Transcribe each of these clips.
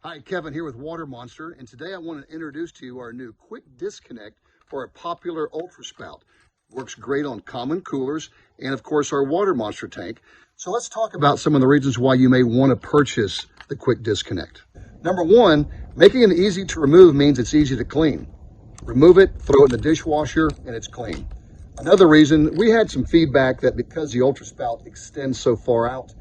Hi, Kevin here with WaterMonster, and today I want to introduce to you our new Quick Disconnect for a popular UltraSpout. Works great on common coolers and, of course, our WaterMonster tank. So let's talk about some of the reasons why you may want to purchase the Quick Disconnect. Number one, making it easy to remove means it's easy to clean. Remove it, throw it in the dishwasher, and it's clean. Another reason, we had some feedback that because the UltraSpout extends so far out,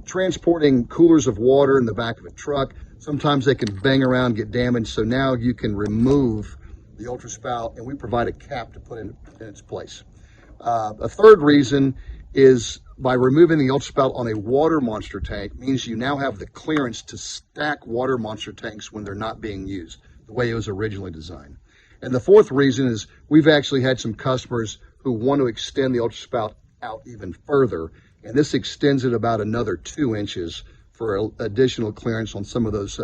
transporting coolers of water in the back of a truck, sometimes they can bang around, get damaged. So now you can remove the UltraSpout, and we provide a cap to put in its place. A third reason is by removing the UltraSpout on a WaterMonster tank means you now have the clearance to stack WaterMonster tanks when they're not being used, the way it was originally designed. And the fourth reason is we've actually had some customers who want to extend the UltraSpout out even further, and this extends it about another 2 inches for additional clearance on some of those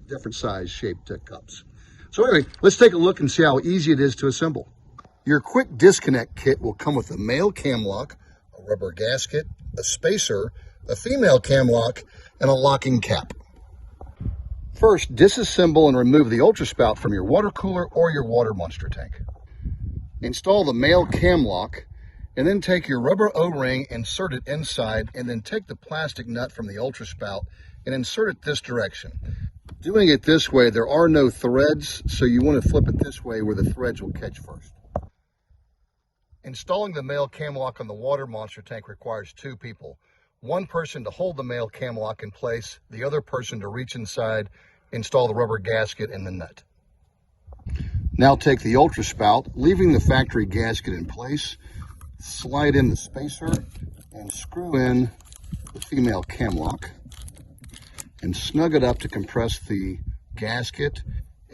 different size shaped cups. So anyway, let's take a look and see how easy it is to assemble. Your Quick Disconnect kit will come with a male cam lock, a rubber gasket, a spacer, a female cam lock, and a locking cap. First, disassemble and remove the UltraSpout from your water cooler or your WaterMonster tank. Install the male cam lock, and then take your rubber O-ring, insert it inside, and then take the plastic nut from the UltraSpout and insert it this direction. Doing it this way, there are no threads, so you want to flip it this way where the threads will catch first. Installing the male cam lock on the WaterMonster tank requires 2 people. One person to hold the male cam lock in place, the other person to reach inside, install the rubber gasket and the nut. Now take the UltraSpout, leaving the factory gasket in place, slide in the spacer and screw in the female cam lock and snug it up to compress the gasket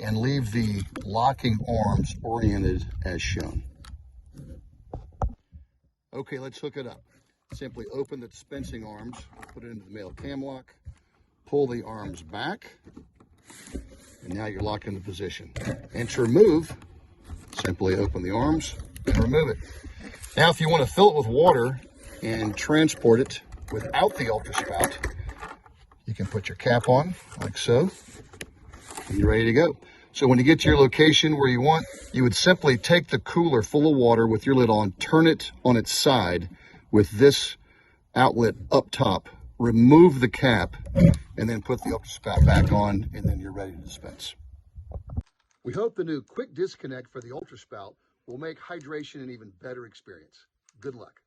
and leave the locking arms oriented as shown. Okay, let's hook it up. Simply open the dispensing arms, put it into the male cam lock, pull the arms back, and now you're locked into position. And to remove, simply open the arms and remove it. Now, if you want to fill it with water and transport it without the UltraSpout, you can put your cap on like so, and you're ready to go. So when you get to your location where you want, you would simply take the cooler full of water with your lid on, turn it on its side with this outlet up top, remove the cap, and then put the UltraSpout back on, and then you're ready to dispense. We hope the new Quick Disconnect for the UltraSpout will make hydration an even better experience. Good luck.